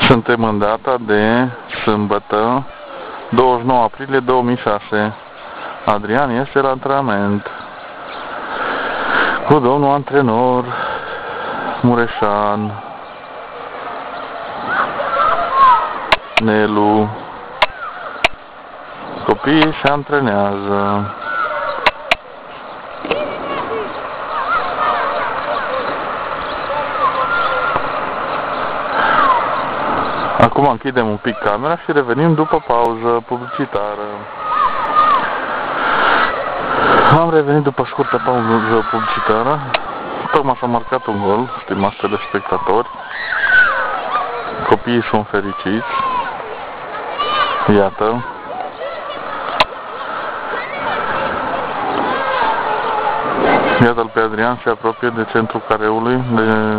Suntem în data de sâmbătă, 29 aprilie 2006. Adrian este la antrenament cu domnul antrenor Mureșan, Nelu. Copiii se antrenează. Acum închidem un pic camera și revenim după pauză publicitară. Am revenit după scurtă pauză publicitară. Tocmai s-a marcat un gol, stimați telespectatori. Copiii sunt fericiți. Iată. Iată-l pe Adrian, se apropie de centrul careului, de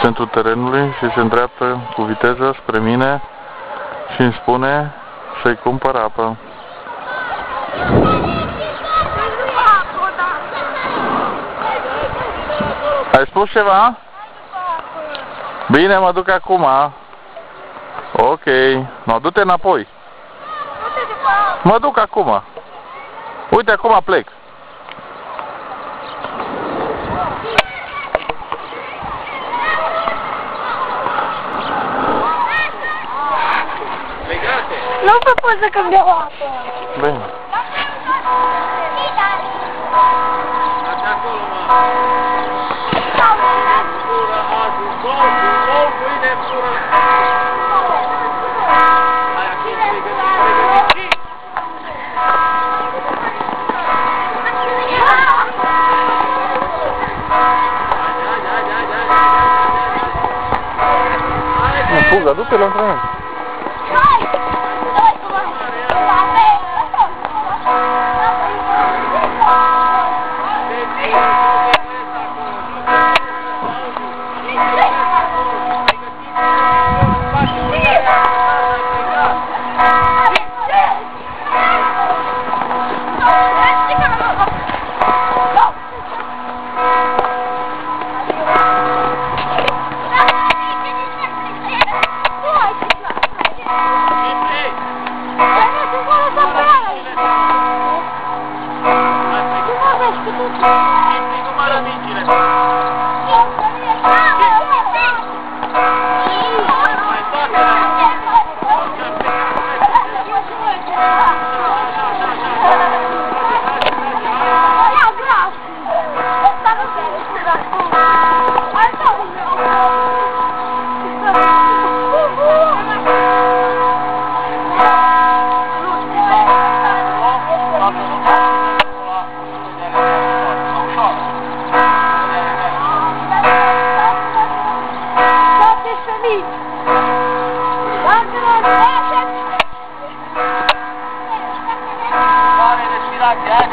centrul terenului și se îndreaptă cu viteză spre mine și îmi spune să-i cumpăr apă. Ai spus ceva? Bine, mă duc acum. Ok. Mă du-te înapoi. Mă duc acum. Uite, acum plec. Nu vă pot să cam beau apă. Bine. Fugă, du-te la antrenament.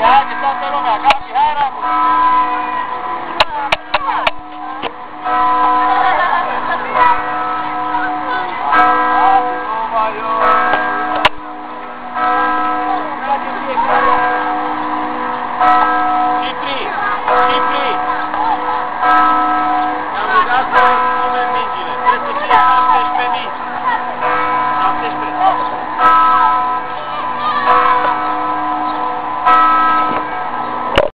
Haide, toată lumea, Gabi, hai, Ramu!